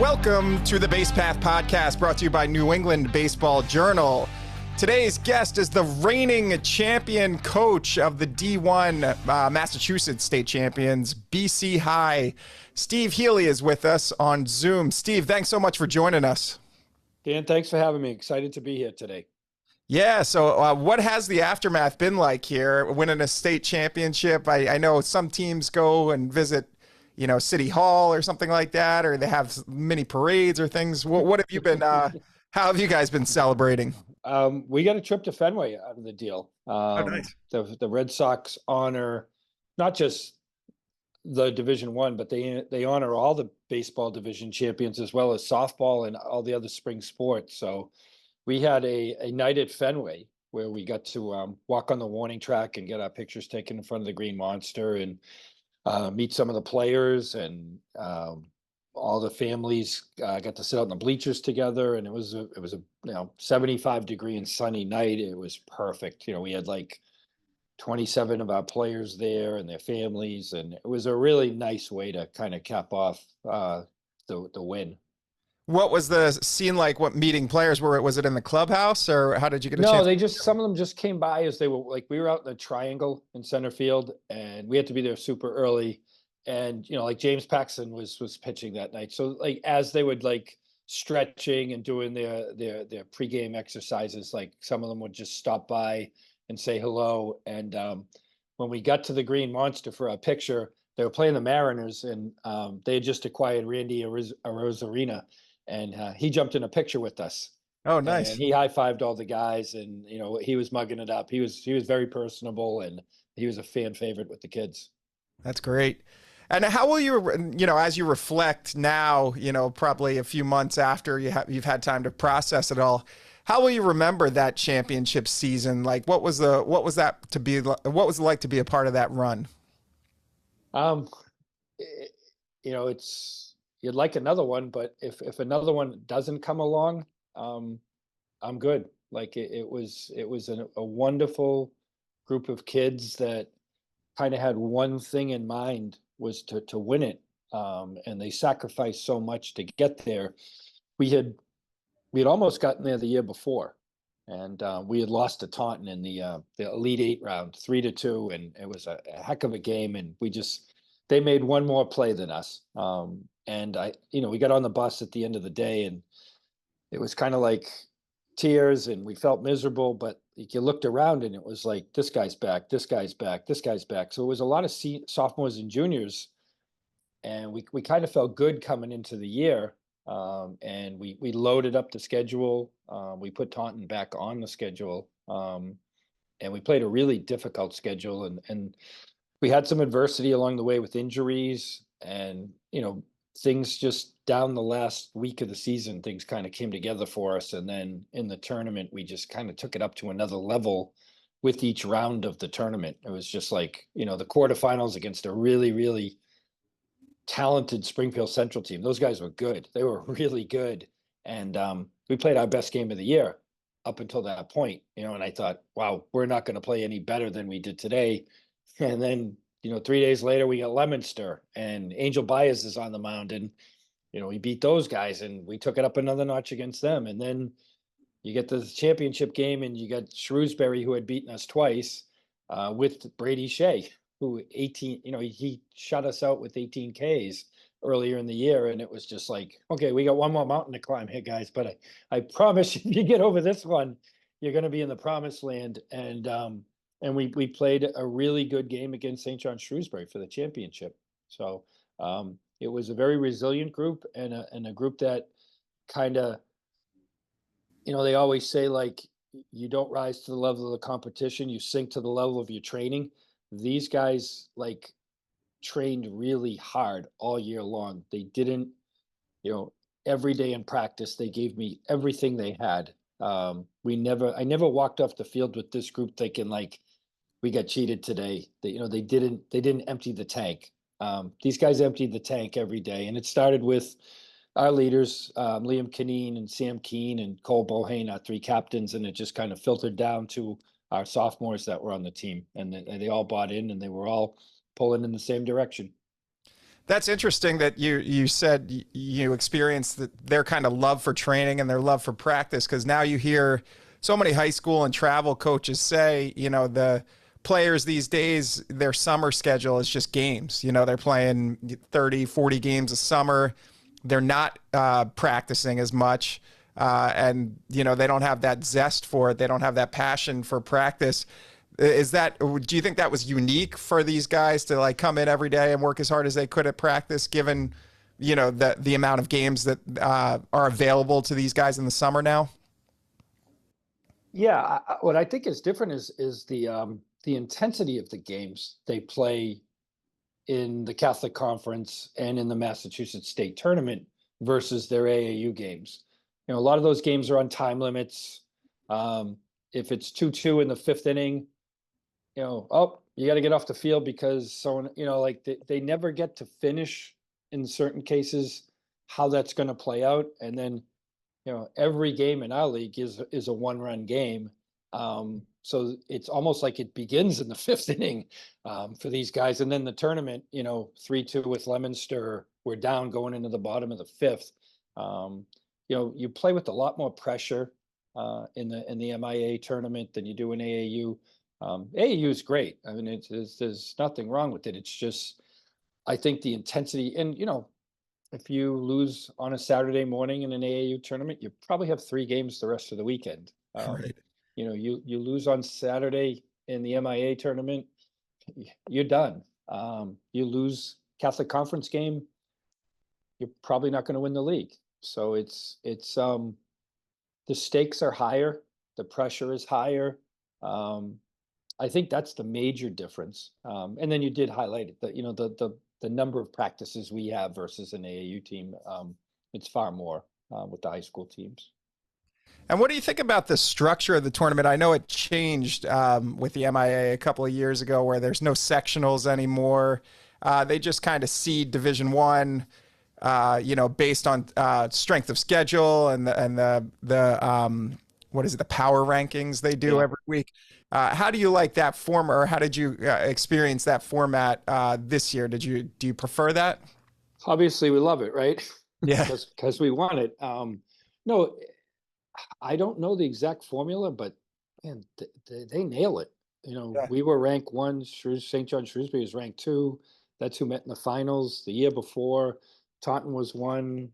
Welcome to the Base Path Podcast, brought to you by New England Baseball Journal. Today's guest is the reigning champion coach of the D1 Massachusetts State Champions, BC High. Steve Healy is with us on Zoom. Steve, thanks so much for joining us. Dan, thanks for having me. Excited to be here today. Yeah, so what has the aftermath been like here, winning a state championship? I know some teams go and visit, City Hall or something like that, or they have mini parades or things. What have you been, how have you guys been celebrating? We got a trip to Fenway out of the deal. Nice. The Red Sox honor not just the Division I, but they honor all the baseball division champions as well as softball and all the other spring sports. So we had a night at Fenway where we got to walk on the warning track and get our pictures taken in front of the Green Monster and meet some of the players, and all the families got to sit out in the bleachers together. And it was a 75-degree and sunny night. It was perfect. We had like 27 of our players there and their families, and it was a really nice way to kind of cap off the win. What was the scene like? What meeting players were? Was it in the clubhouse, or how did you get a chance? No, some of them just came by as they were like, we were out in the triangle in center field, and we had to be there super early. And, like James Paxton was pitching that night. So like, as they would like stretching and doing their pregame exercises, like some of them would just stop by and say hello. And when we got to the Green Monster for a picture, they were playing the Mariners, and they had just acquired Randy Arozarena. And he jumped in a picture with us. Oh, nice. And he high-fived all the guys, and he was mugging it up. He was very personable, and he was a fan favorite with the kids. That's great. And how will you, as you reflect now, probably a few months after you've had time to process it all, how will you remember that championship season? Like, what was it like to be a part of that run? You'd like another one, but if another one doesn't come along, I'm good. Like it was a wonderful group of kids that kind of had one thing in mind, was to win it. And they sacrificed so much to get there. We had almost gotten there the year before, and we had lost to Taunton in the Elite Eight round, 3-2, and it was a heck of a game. And they made one more play than us. And we got on the bus at the end of the day, and it was kind of like tears, and we felt miserable, but you looked around and it was like, this guy's back, this guy's back, this guy's back. So it was a lot of sophomores and juniors, and we kind of felt good coming into the year. And we loaded up the schedule. We put Taunton back on the schedule, and we played a really difficult schedule, and we had some adversity along the way with injuries, and things just down the last week of the season, things kind of came together for us. And then in the tournament, we just kind of took it up to another level with each round of the tournament. It was just like, the quarterfinals against a really, really talented Springfield Central team. Those guys were good. They were really good. And we played our best game of the year up until that point, and I thought, wow, we're not going to play any better than we did today. And then 3 days later, we got Leominster, and Angel Baez is on the mound, and we beat those guys, and we took it up another notch against them. And then you get the championship game, and you got Shrewsbury, who had beaten us twice, with Brady Shea, who he shut us out with 18 Ks earlier in the year, and it was just like, okay, we got one more mountain to climb here, guys. But I promise, if you get over this one, you're going to be in the promised land. And we played a really good game against St. John Shrewsbury for the championship. So it was a very resilient group, and a group that kind of, they always say, like, you don't rise to the level of the competition, you sink to the level of your training. These guys trained really hard all year long. They didn't, every day in practice, they gave me everything they had. I never walked off the field with this group thinking like, we got cheated today. They didn't empty the tank. These guys emptied the tank every day, and it started with our leaders, Liam Kineen and Sam Keene and Cole Bohane, our three captains, and it just kind of filtered down to our sophomores that were on the team, and they all bought in, and they were all pulling in the same direction. That's interesting that you said you experienced their kind of love for training and their love for practice, because now you hear so many high school and travel coaches say, the players these days, their summer schedule is just games. They're playing 30, 40 games a summer. They're not practicing as much. And, they don't have that zest for it. They don't have that passion for practice. Do you think that was unique for these guys to like come in every day and work as hard as they could at practice, given, the amount of games that are available to these guys in the summer now? Yeah, what I think is different is the intensity of the games they play in the Catholic Conference and in the Massachusetts State Tournament versus their AAU games. A lot of those games are on time limits. If it's 2-2 in the fifth inning, oh, you got to get off the field because someone, like they never get to finish in certain cases how that's going to play out. And then, every game in our league is a one-run game. So it's almost like it begins in the fifth inning for these guys. And then the tournament, 3-2 with Leominster, we're down going into the bottom of the fifth. You play with a lot more pressure in the MIAA tournament than you do in AAU. AAU is great. I mean, there's nothing wrong with it. It's just, I think the intensity, and if you lose on a Saturday morning in an AAU tournament, you probably have 3 games the rest of the weekend. Right. You lose on Saturday in the MIA tournament, you're done. You lose Catholic Conference game, you're probably not going to win the league. So it's the stakes are higher, the pressure is higher. I think that's the major difference. And then you did highlight it, that the number of practices we have versus an AAU team, it's far more with the high school teams. And what do you think about the structure of the tournament? I know it changed with the MIA a couple of years ago, where there's no sectionals anymore. They just kind of seed Division One, based on strength of schedule and the what is it, the power rankings they do every week. How do you like that form, or how did you experience that format this year? Do you prefer that? Obviously, we love it, right? Yeah. Because we want it. No, I don't know the exact formula, but man, they nail it. Yeah. We were ranked 1. St. John Shrewsbury was ranked 2. That's who met in the finals the year before. Taunton was 1.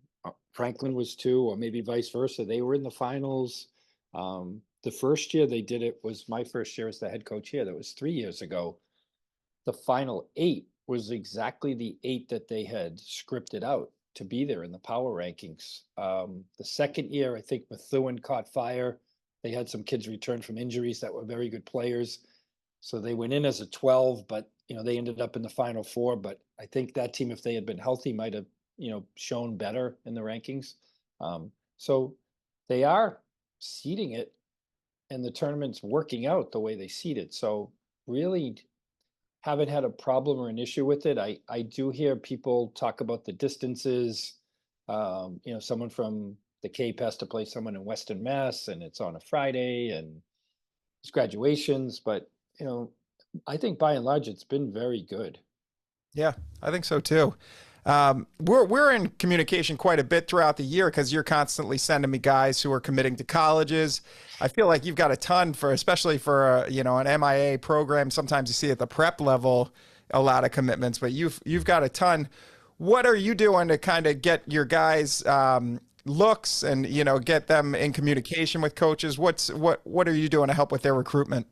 Franklin was 2, or maybe vice versa. They were in the finals. The first year they did it was my first year as the head coach here. That was 3 years ago. The final 8 was exactly the 8 that they had scripted out to be there in the power rankings. The second year, I think Methuen caught fire. They had some kids return from injuries that were very good players. So they went in as a 12, but they ended up in the final 4. But I think that team, if they had been healthy, might have, shown better in the rankings. So they are seeding it, and the tournament's working out the way they seed it. So really haven't had a problem or an issue with it. I do hear people talk about the distances. Someone from the Cape has to play someone in Western Mass, and it's on a Friday, and it's graduations. But I think by and large it's been very good. Yeah, I think so too. We're in communication quite a bit throughout the year, because you're constantly sending me guys who are committing to colleges. I feel like you've got a ton especially for an MIA program. Sometimes you see at the prep level a lot of commitments, but you've got a ton. What are you doing to kind of get your guys looks and get them in communication with coaches? What are you doing to help with their recruitment?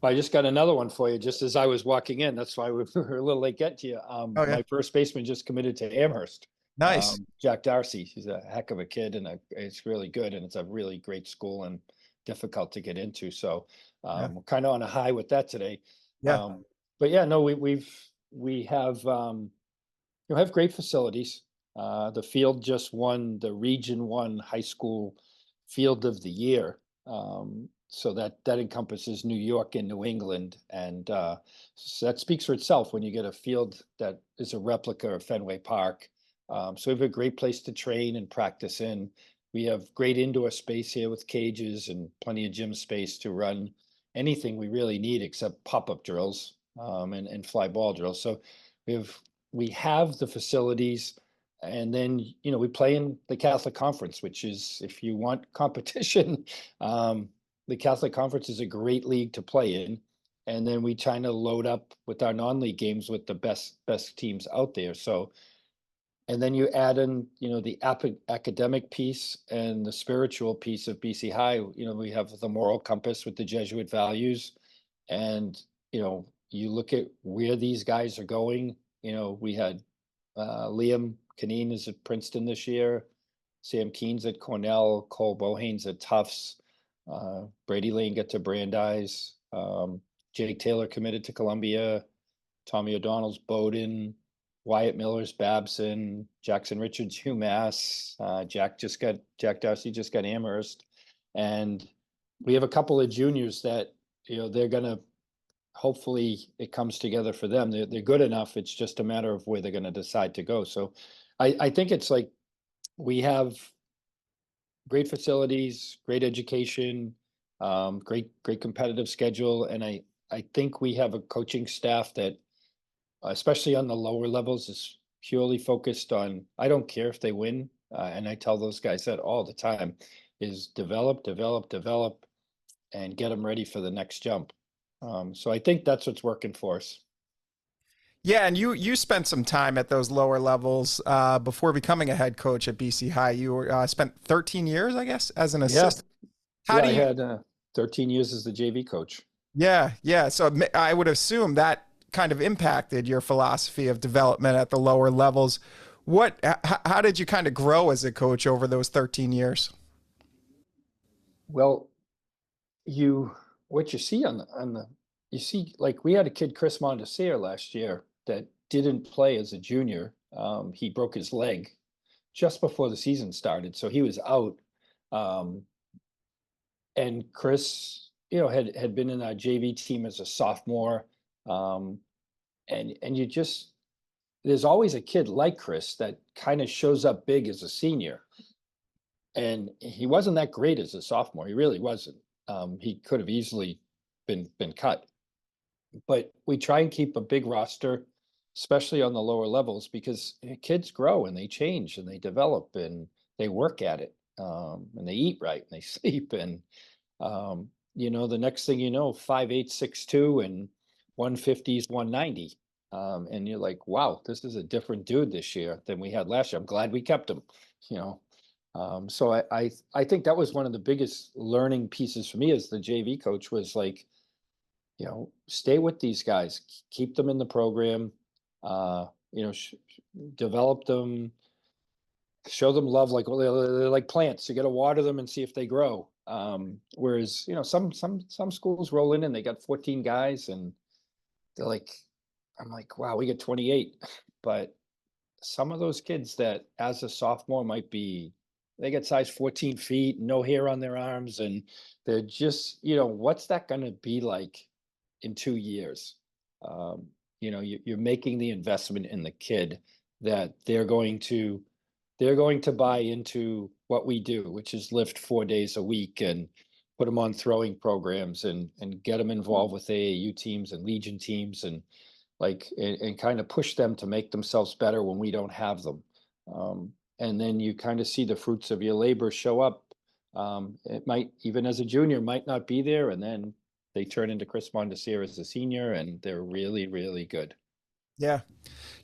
I just got another one for you just as I was walking in. That's why we were a little late getting to you. My first baseman just committed to Amherst. Nice. Jack Darcy. He's a heck of a kid, and it's really good, and it's a really great school and difficult to get into. So we're kind of on a high with that today. Yeah. But yeah, no, we have have great facilities. The field just won the Region 1 high school field of the year. So that encompasses New York and New England. And so that speaks for itself when you get a field that is a replica of Fenway Park. So we have a great place to train and practice in. We have great indoor space here with cages and plenty of gym space to run anything we really need except pop-up drills and fly ball drills. So we have we have the facilities, and then, you know, we play in the Catholic Conference, which is, if you want competition, the Catholic Conference is a great league to play in. And then we try to load up with our non-league games with the best teams out there. So, and then you add in, you know, the academic piece and the spiritual piece of BC High. You know, we have the moral compass with the Jesuit values, and, you know, you look at where these guys are going. You know, we had Liam Caneen is at Princeton this year, Sam Keen's at Cornell, Cole Bohane's at Tufts, Brady Lane got to Brandeis, Jake Taylor committed to Columbia, Tommy O'Donnell's Bowdoin, Wyatt Miller's Babson, Jackson Richards UMass, Jack Darcy just got Amherst, and we have a couple of juniors that, you know, they're gonna, hopefully it comes together for them. They're good enough. It's just a matter of where they're going to decide to go. So I think it's like, we have great facilities, great education, great competitive schedule. And I think we have a coaching staff that, especially on the lower levels, is purely focused on, I don't care if they win. And I tell those guys that all the time, is develop, and get them ready for the next jump. So I think that's what's working for us. Yeah, and you spent some time at those lower levels before becoming a head coach at BC High. You were, spent 13 years, I guess, as an assistant. Yeah, I had 13 years as the JV coach. Yeah. So I would assume that kind of impacted your philosophy of development at the lower levels. How did you kind of grow as a coach over those 13 years? Well, what you see you see, like, we had a kid, Chris Mondesir, last year that didn't play as a junior. He broke his leg just before the season started, so he was out. And Chris, you know, had been in our JV team as a sophomore. And you just, there's always a kid like Chris that kind of shows up big as a senior. And he wasn't that great as a sophomore. He really wasn't. He could have easily been cut. But we try and keep a big roster, especially on the lower levels, because kids grow and they change and they develop and they work at it, and they eat right and they sleep. And, you know, the next thing you know, 5'8", 6'2", and 150s, 190. And you're like, wow, this is a different dude this year than we had last year. I'm glad we kept him, you know. So I think that was one of the biggest learning pieces for me as the JV coach, was like, you know, stay with these guys, keep them in the program, you know, develop them, show them love. Like, well, they're like plants. You got to water them and see if they grow. Whereas, you know, some schools roll in and they got 14 guys and they're like, I'm like, wow, we get 28. But some of those kids that as a sophomore might be, they get size 14 feet, no hair on their arms, and they're just, you know, what's that going to be like in 2 years? You know, you're making the investment in the kid that they're going to buy into what we do, which is lift 4 days a week and put them on throwing programs and get them involved with AAU teams and Legion teams, and like, and kind of push them to make themselves better when we don't have them. And then you kind of see the fruits of your labor show up. It might, even as a junior, might not be there, and then they turn into Chris Mondesir as a senior, and they're really, really good. Yeah.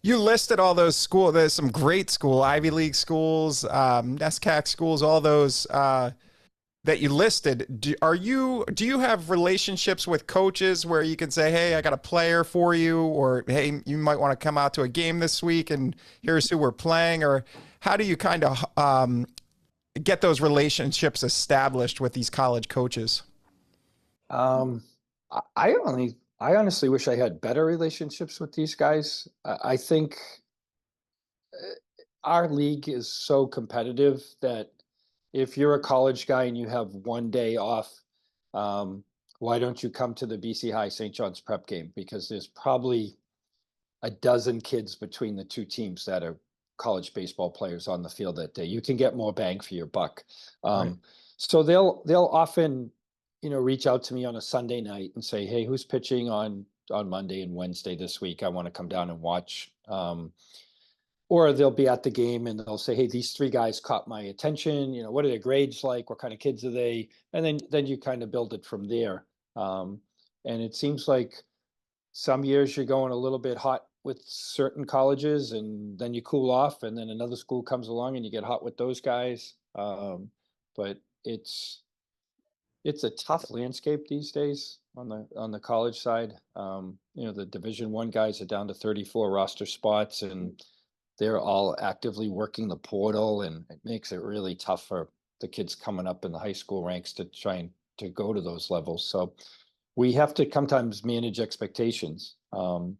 You listed all those schools. There's some great Ivy League schools, NESCAC schools, all those that you listed. Do you have relationships with coaches where you can say, hey, I got a player for you, or hey, you might want to come out to a game this week and here's who we're playing? Or how do you kind of get those relationships established with these college coaches? I honestly wish I had better relationships with these guys. I think our league is so competitive that if you're a college guy and you have 1 day off, why don't you come to the BC High St. John's prep game? Because there's probably a dozen kids between the two teams that are college baseball players on the field that day. You can get more bang for your buck. Right. So they'll often, you know, reach out to me on a Sunday night and say, hey, who's pitching on on Monday and Wednesday this week. I want to come down and watch. Or they'll be at the game and they'll say, hey, these three guys caught my attention. You know, what are their grades like? What kind of kids are they? And then you kind of build it from there. And it seems like some years you're going a little bit hot with certain colleges and then you cool off and then another school comes along and you get hot with those guys. But it's a tough landscape these days on the college side. You know, the Division I guys are down to 34 roster spots and they're all actively working the portal, and it makes it really tough for the kids coming up in the high school ranks to try and to go to those levels. So we have to sometimes manage expectations. You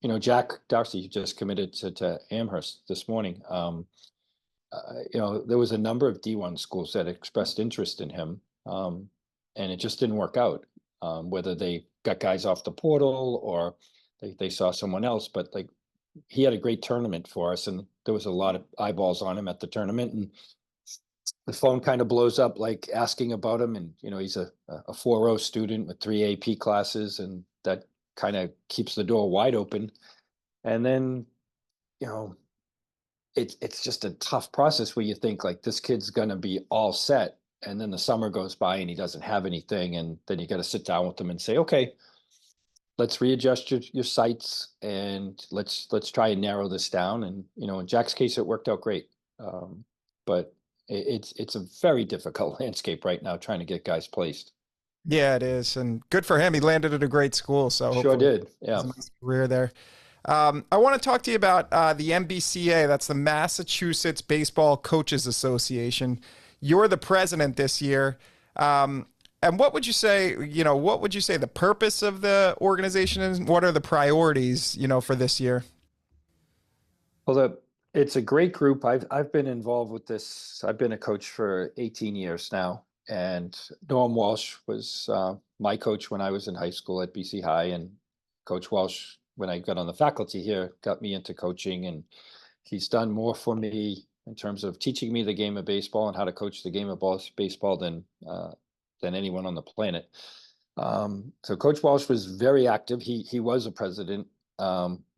know, Jack Darcy just committed to Amherst this morning. You know, there was a number of D1 schools that expressed interest in him, and it just didn't work out. Whether they got guys off the portal or they saw someone else, but like, he had a great tournament for us and there was a lot of eyeballs on him at the tournament, and the phone kind of blows up like asking about him. And, you know, he's a 4.0 student with 3 AP classes, and that kind of keeps the door wide open. And then, you know, it's just a tough process where you think like this kid's going to be all set. And then the summer goes by and he doesn't have anything. And then you got to sit down with him and say, okay, let's readjust your sights and let's try and narrow this down. And, you know, in Jack's case, it worked out great. But it's a very difficult landscape right now trying to get guys placed. Yeah, it is. And good for him. He landed at a great school. So sure did. Yeah. A nice career there. I want to talk to you about the MBCA. That's the Massachusetts Baseball Coaches Association. You're the president this year. And what would you say, you know, what would you say the purpose of the organization is? What are the priorities, you know, for this year? Well, it's a great group. I've been involved with this. I've been a coach for 18 years now. And Norm Walsh was my coach when I was in high school at BC High. And Coach Walsh, when I got on the faculty here, got me into coaching. And he's done more for me in terms of teaching me the game of baseball and how to coach the game of baseball than anyone on the planet. So Coach Walsh was very active. He was a president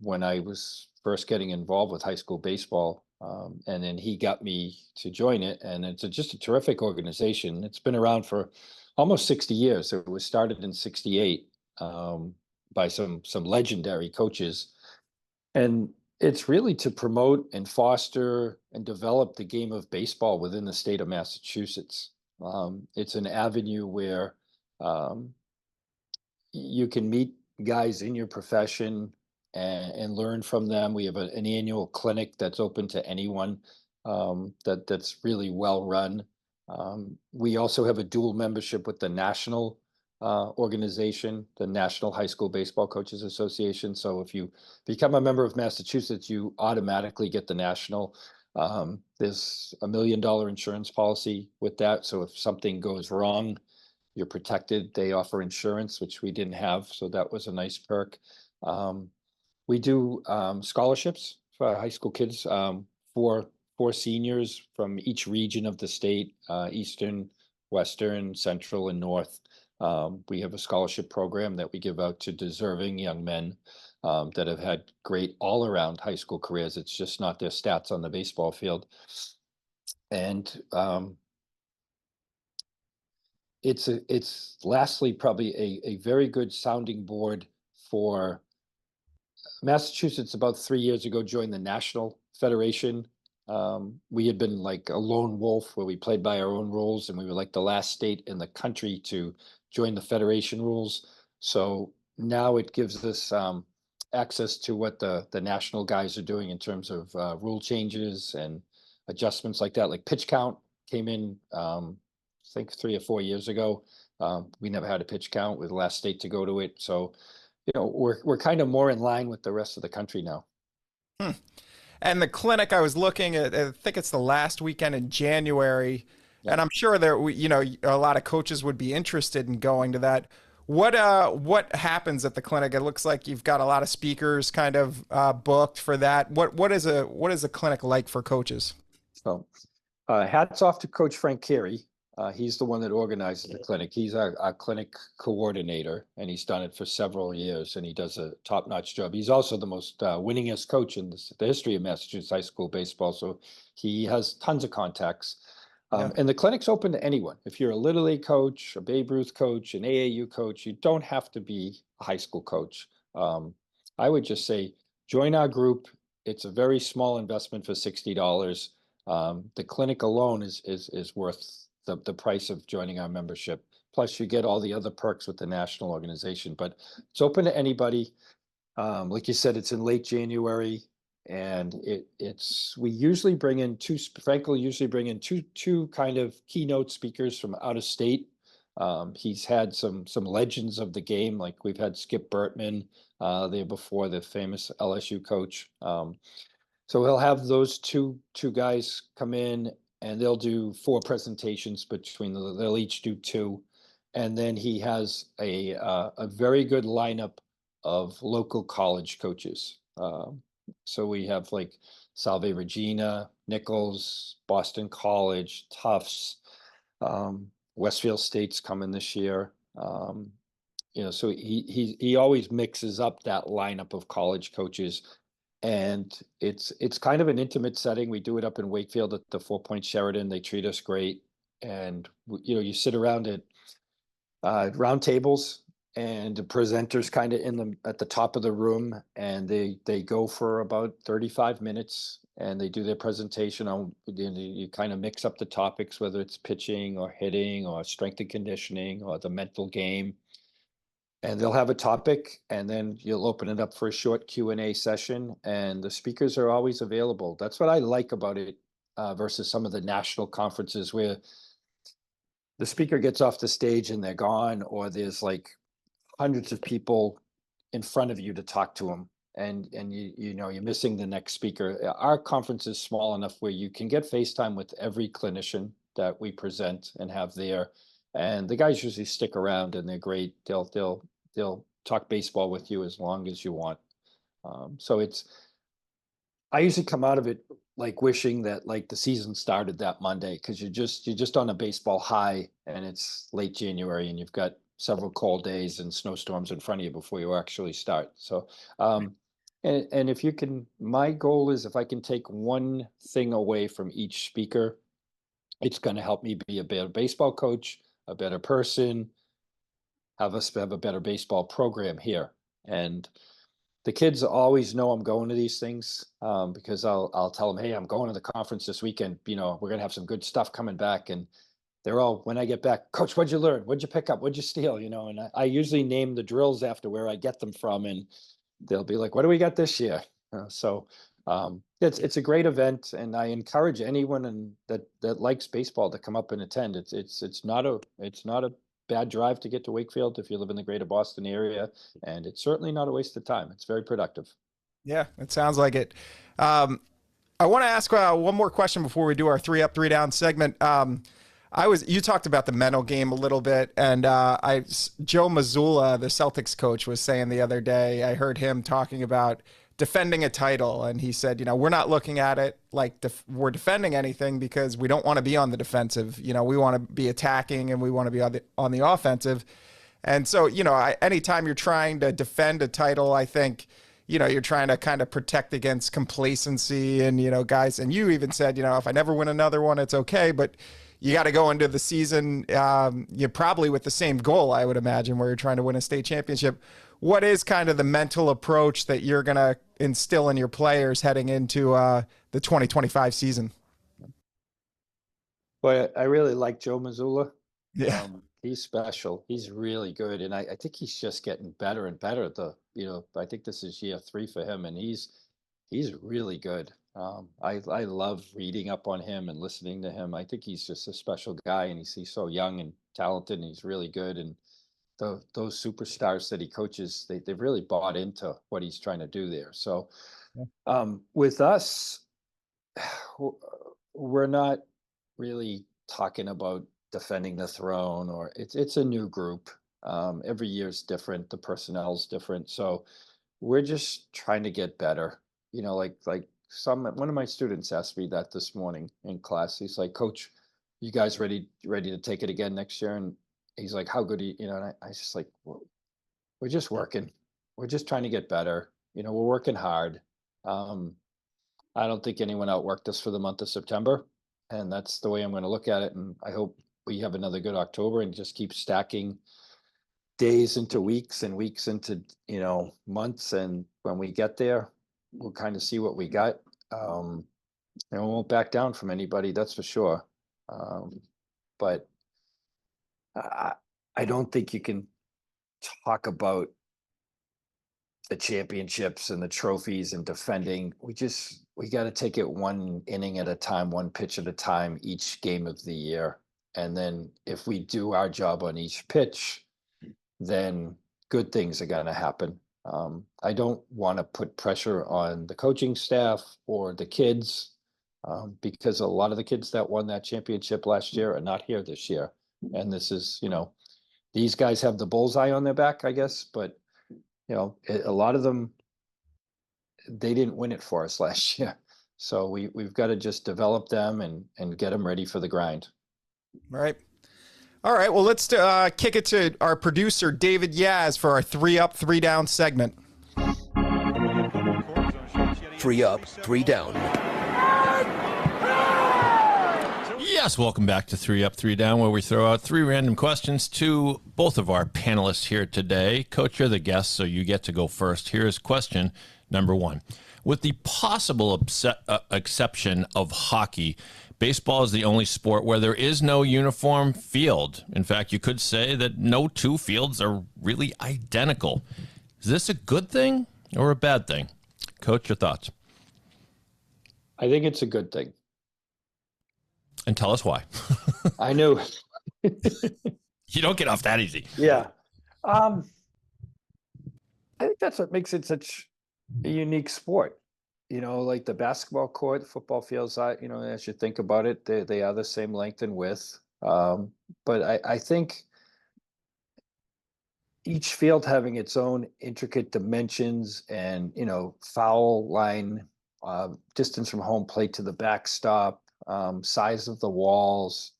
when I was first getting involved with high school baseball. And then he got me to join it. And it's just a terrific organization. It's been around for almost 60 years. It was started in 68 by some legendary coaches. And it's really to promote and foster and develop the game of baseball within the state of Massachusetts. It's an avenue where you can meet guys in your profession and learn from them. We have an annual clinic that's open to anyone that's really well run. We also have a dual membership with the national organization, the National High School Baseball Coaches Association. So if you become a member of Massachusetts, you automatically get the national. There's $1 million insurance policy with that. So if something goes wrong, you're protected. They offer insurance, which we didn't have. So that was a nice perk. We do scholarships for high school kids, for seniors from each region of the state, Eastern, Western, Central, and North. We have a scholarship program that we give out to deserving young men that have had great all-around high school careers. It's just not their stats on the baseball field. And it's lastly probably a very good sounding board for Massachusetts. About 3 years ago, joined the National Federation. We had been like a lone wolf where we played by our own rules, and we were like the last state in the country to join the federation rules. So now it gives us access to what the national guys are doing in terms of rule changes and adjustments like that. Like pitch count came in, I think 3 or 4 years ago. We never had a pitch count. We're the last state to go to it. So, you know, we're kind of more in line with the rest of the country now. And the clinic, I was looking at, I think it's the last weekend in January, Yeah. and I'm sure there, you know, a lot of coaches would be interested in going to that. What happens at the clinic? It looks like you've got a lot of speakers kind of booked for that. What is a clinic like for coaches? So hats off to Coach Frank Carey. He's the one that organizes the clinic. He's our clinic coordinator, and he's done it for several years, and he does a top-notch job. He's also the most winningest coach in the history of Massachusetts high school baseball, so he has tons of contacts. Yeah. And the clinic's open to anyone. If you're a Little League coach, a Babe Ruth coach, an AAU coach, you don't have to be a high school coach. I would just say, join our group. It's a very small investment for $60. The clinic alone is worth the price of joining our membership. Plus, you get all the other perks with the national organization. But it's open to anybody. Like you said, it's in late January, and we usually bring in two kind of keynote speakers from out of state. He's had some legends of the game, like we've had Skip Bertman there before, the famous LSU coach. So he'll have those two guys come in, and they'll do 4 presentations between them. They'll each do 2, and then he has a very good lineup of local college coaches. So we have like Salve Regina, Nichols, Boston College, Tufts, Westfield State's coming this year. So he always mixes up that lineup of college coaches. And it's kind of an intimate setting. We do it up in Wakefield at the 4 Point Sheraton. They treat us great. And, you sit around at round tables, and the presenters kind of at the top of the room, and they go for about 35 minutes, and they do their presentation on, you kind of mix up the topics, whether it's pitching or hitting or strength and conditioning or the mental game. And they'll have a topic, and then you'll open it up for a short Q&A session, and the speakers are always available. That's what I like about it versus some of the national conferences where the speaker gets off the stage and they're gone, or there's like hundreds of people in front of you to talk to them, and you're missing the next speaker. Our conference is small enough where you can get FaceTime with every clinician that we present and have there. And the guys usually stick around, and they're great. They'll talk baseball with you as long as you want. So I usually come out of it like wishing that like the season started that Monday, because you're just on a baseball high, and it's late January, and you've got several cold days and snowstorms in front of you before you actually start. So, and if you can, my goal is, if I can take one thing away from each speaker, it's going to help me be a better baseball coach, a better person, have us have a better baseball program here. And the kids always know I'm going to these things, because I'll tell them, hey, I'm going to the conference this weekend. We're going to have some good stuff coming back. And they're all, when I get back, Coach, what'd you learn? What'd you pick up? What'd you steal? And I usually name the drills after where I get them from, and they'll be like, what do we got this year? So it's a great event, and I encourage anyone that likes baseball to come up and attend. It's not a bad drive to get to Wakefield if you live in the greater Boston area, and it's certainly not a waste of time. It's very productive. Yeah, it sounds like it. I want to ask one more question before we do our 3 up, 3 down segment. You talked about the mental game a little bit, and Joe Mazzulla, the Celtics coach, was saying the other day, I heard him talking about defending a title, and he said, we're not looking at it like we're defending anything, because we don't want to be on the defensive. We want to be attacking, and we want to be on the offensive. And so, anytime you're trying to defend a title, I think, you're trying to kind of protect against complacency, and, guys, and you even said, if I never win another one, it's okay, but you got to go into the season, you're probably with the same goal, I would imagine, where you're trying to win a state championship. What is kind of the mental approach that you're going to instill in your players heading into the 2025 season? Well, I really like Joe Mazzulla. Yeah. He's special. He's really good. And I think he's just getting better and better. I think this is year 3 for him, and he's really good. I love reading up on him and listening to him. I think he's just a special guy, and he's so young and talented, and he's really good. And those superstars that he coaches, they've really bought into what he's trying to do there. So with us, we're not really talking about defending the throne, or it's a new group. Every year is different. The personnel's different. So we're just trying to get better. Like one of my students asked me that this morning in class. He's like, Coach, you guys ready to take it again next year? And he's like, how good are you? You know, and I was just like, well, we're just working. We're just trying to get better. You know, we're working hard. I don't think anyone outworked us for the month of September. And that's the way I'm going to look at it. And I hope we have another good October and just keep stacking days into weeks and weeks into, you know, months. And when we get there, we'll kind of see what we got. And we won't back down from anybody, that's for sure. But I don't think you can talk about the championships and the trophies and defending. We got to take it one inning at a time, one pitch at a time, each game of the year. And then if we do our job on each pitch, then good things are going to happen. I don't want to put pressure on the coaching staff or the kids, because a lot of the kids that won that championship last year are not here this year. And this is, you know, these guys have the bullseye on their back, I guess, but you know, a lot of them, they didn't win it for us last year. So we've got to just develop them and get them ready for the grind. Right. All right. Well, let's kick it to our producer, David Yaz, for our 3 Up, 3 Down segment. 3 Up, 3 Down. Yes, welcome back to 3 Up, 3 Down, where we throw out 3 random questions to both of our panelists here today. Coach, you're the guest, so you get to go first. Here's question number 1. With the possible exception of hockey, baseball is the only sport where there is no uniform field. In fact, you could say that no 2 fields are really identical. Is this a good thing or a bad thing? Coach, your thoughts? I think it's a good thing. And tell us why. I know. You don't get off that easy. Yeah. I think that's what makes it such a unique sport. You know, like the basketball court, the football fields, you know, as you think about it, they are the same length and width. But I think each field having its own intricate dimensions and, you know, foul line, distance from home plate to the backstop, size of the walls,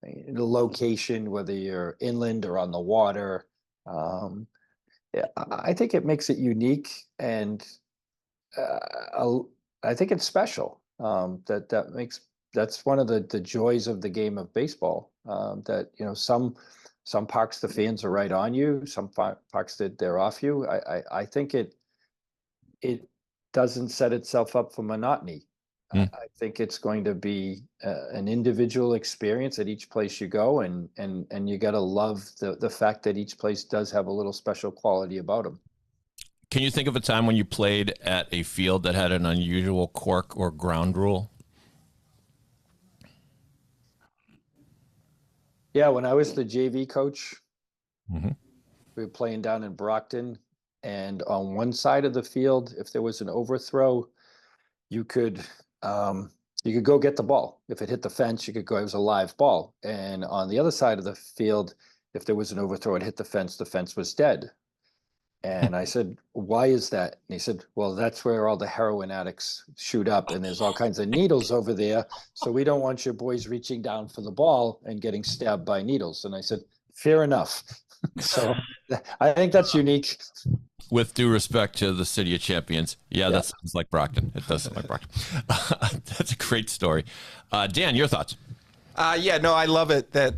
the location, whether you're inland or on the water. Yeah, I think it makes it unique, and I think it's special. That's one of the joys of the game of baseball. That, you know, some parks the fans are right on you, some parks that they're off you. I think it doesn't set itself up for monotony. I think it's going to be an individual experience at each place you go, and you got to love the fact that each place does have a little special quality about them. Can you think of a time when you played at a field that had an unusual cork or ground rule? Yeah, when I was the JV coach, we were playing down in Brockton, and on one side of the field, if there was an overthrow, you could go get the ball. If it hit the fence, you could go, it was a live ball. And on the other side of the field, if there was an overthrow and hit the fence was dead. And I said, why is that? And he said, well, that's where all the heroin addicts shoot up, and there's all kinds of needles over there. So we don't want your boys reaching down for the ball and getting stabbed by needles. And I said, fair enough. So I think that's unique. With due respect to the city of champions, yeah, that sounds like Brockton. It does sound like Brockton. That's a great story. Dan, your thoughts? Yeah, no, I love it that,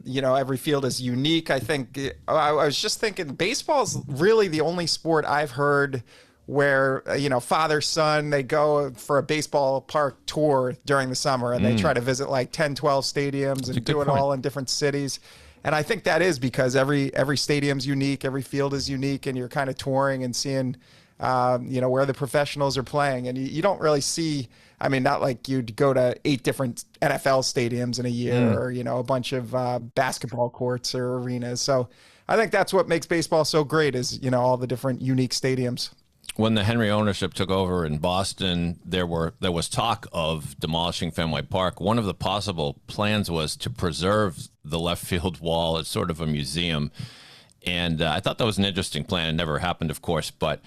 you know, every field is unique. I think I was just thinking baseball is really the only sport I've heard where, you know, father, son, they go for a baseball park tour during the summer, and they try to visit like 10, 12 stadiums and do it all in different cities. And I think that is because every stadium's unique, every field is unique, and you're kind of touring and seeing, you know, where the professionals are playing. And you don't really see, I mean, not like you'd go to 8 different NFL stadiums in a year or, you know, a bunch of basketball courts or arenas. So I think that's what makes baseball so great is, you know, all the different unique stadiums. When the Henry ownership took over in Boston, there was talk of demolishing Fenway Park. One of the possible plans was to preserve the left field wall as sort of a museum. And I thought that was an interesting plan. It never happened, of course, but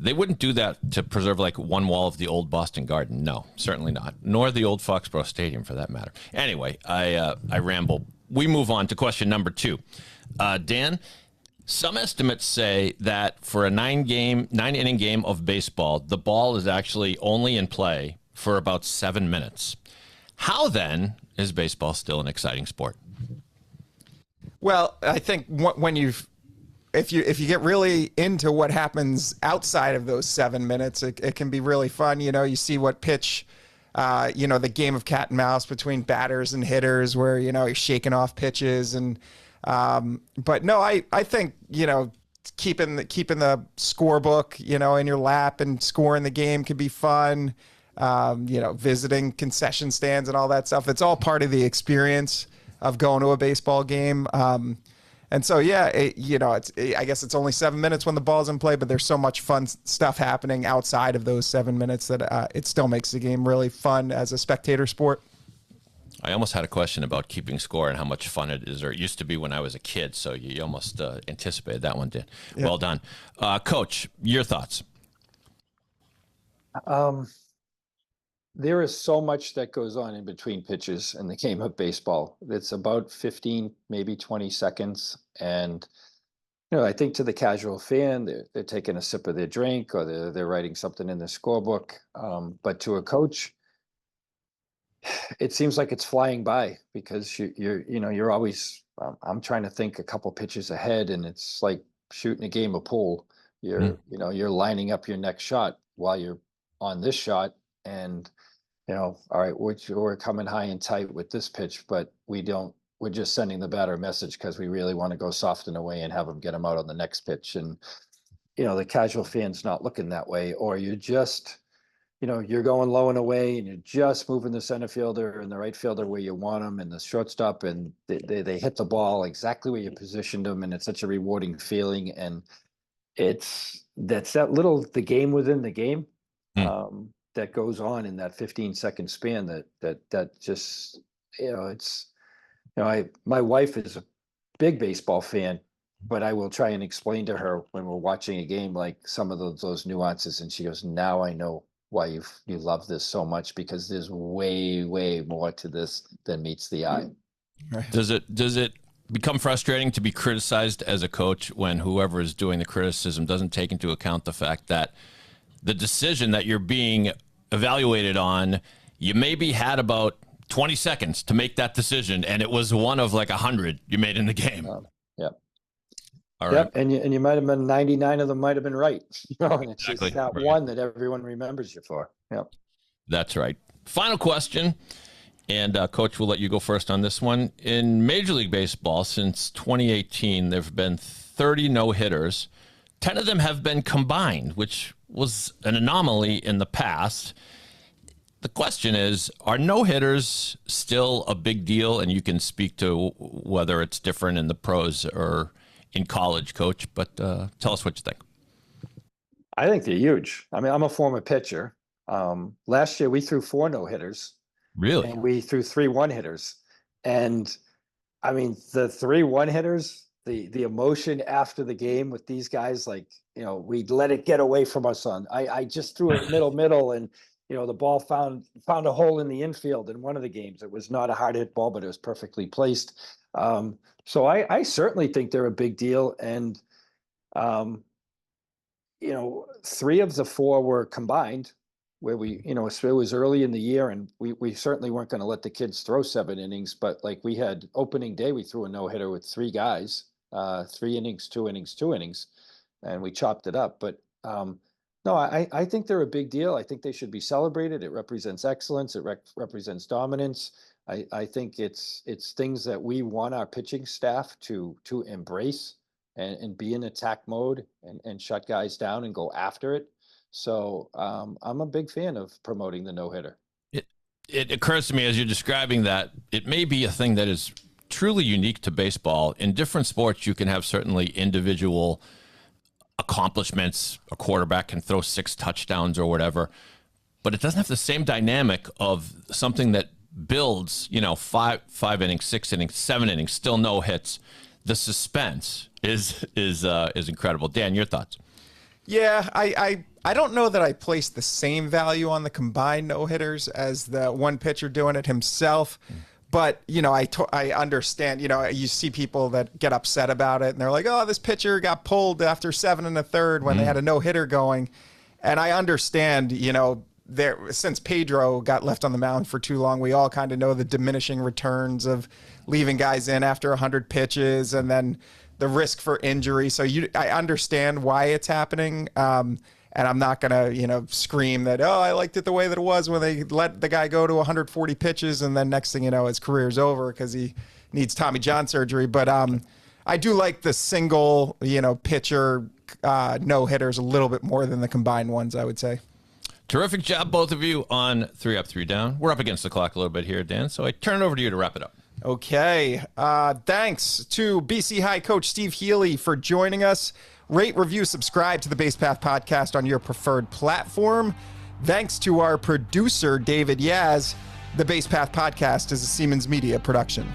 They wouldn't do that to preserve like one wall of the old Boston Garden. No, certainly not. Nor the old Foxborough Stadium for that matter. Anyway, I ramble. We move on to question number 2. Dan, some estimates say that for a 9-inning game of baseball, the ball is actually only in play for about 7 minutes. How then is baseball still an exciting sport? Well, I think if you get really into what happens outside of those 7 minutes, it can be really fun. You see what pitch, the game of cat and mouse between batters and hitters where, you're shaking off pitches. And, but no, I think, keeping the scorebook, in your lap and scoring the game can be fun. Visiting concession stands and all that stuff. It's all part of the experience of going to a baseball game. And so, I guess it's only 7 minutes when the ball's in play, but there's so much fun stuff happening outside of those 7 minutes that it still makes the game really fun as a spectator sport. I almost had a question about keeping score and how much fun it is, or it used to be when I was a kid. So you almost anticipated that one, did. Yeah. Well done. Coach, your thoughts? There is so much that goes on in between pitches in the game of baseball. It's about 15, maybe 20 seconds. And, I think to the casual fan, they're taking a sip of their drink or they're writing something in their scorebook. But to a coach, it seems like it's flying by because you're always, I'm trying to think a couple pitches ahead, and it's like shooting a game of pool. You're lining up your next shot while you're on this shot. And, all right, we're coming high and tight with this pitch, but we're just sending the batter a message because we really want to go soft and away and have them get them out on the next pitch. And, the casual fan's not looking that way, or you just, you're going low and away and you're just moving the center fielder and the right fielder where you want them and the shortstop, and they hit the ball exactly where you positioned them. And it's such a rewarding feeling. And that's the game within the game. That goes on in that 15-second span that just, my wife is a big baseball fan, but I will try and explain to her when we're watching a game, like some of those nuances. And she goes, now I know why you love this so much, because there's way, way more to this than meets the eye. Right. Does it become frustrating to be criticized as a coach when whoever is doing the criticism doesn't take into account the fact that the decision that you're being evaluated on, you maybe had about 20 seconds to make that decision, and it was one of like 100 you made in the game? Yep. All right. Yep. And you might have been 99 of them might have been right. And it's Exactly. just that one that everyone remembers you for. Yep. That's right. Final question, and Coach, we'll let you go first on this one. In Major League Baseball, since 2018, there have been 30 no-hitters. 10 of them have been combined, which was an anomaly in the past. The question is, are no-hitters still a big deal? And you can speak to whether it's different in the pros or in college, Coach, but tell us what you think. I think they're huge. I mean, I'm a former pitcher. Last year, we threw 4 no-hitters. Really? And we threw 3 one-hitters. And, I mean, the 3 one-hitters, the emotion after the game with these guys, like, we'd let it get away from us on. I just threw it middle, and, the ball found a hole in the infield in one of the games. It was not a hard hit ball, but it was perfectly placed. So I certainly think they're a big deal. And, 3 of the 4 were combined, where it was early in the year, and we certainly weren't going to let the kids throw 7 innings, but like we had opening day, we threw a no-hitter with 3 guys, 3 innings, 2 innings, 2 innings, and we chopped it up. But no, I think they're a big deal. I think they should be celebrated. It represents excellence. It represents dominance. I think it's things that we want our pitching staff to embrace and be in attack mode and shut guys down and go after it. So I'm a big fan of promoting the no-hitter. It occurs to me as you're describing that it may be a thing that is truly unique to baseball. In different sports, you can have certainly individual accomplishments. A quarterback can throw 6 touchdowns or whatever, but it doesn't have the same dynamic of something that builds, 5 innings, 6 innings, 7 innings, still no hits. The suspense is incredible. Dan, your thoughts? Yeah, I don't know that I place the same value on the combined no-hitters as the one pitcher doing it himself. But, you know, I understand, you know, you see people that get upset about it and they're like, oh, this pitcher got pulled after 7 1/3 when they had a no-hitter going. And I understand, you know, since Pedro got left on the mound for too long, we all kind of know the diminishing returns of leaving guys in after 100 pitches and then the risk for injury. So I understand why it's happening. And I'm not going to, you know, scream that, oh, I liked it the way that it was when they let the guy go to 140 pitches and then next thing you know, his career's over because he needs Tommy John surgery. But I do like the single, you know, pitcher no-hitters a little bit more than the combined ones, I would say. Terrific job, both of you, on 3 Up, 3 Down. We're up against the clock a little bit here, Dan, so I turn it over to you to wrap it up. Okay. Thanks to BC High coach Steve Healy for joining us. Rate, review, subscribe to the Base Path podcast on your preferred platform. Thanks to our producer, David Yaz. The Base Path podcast is a Siemens Media production.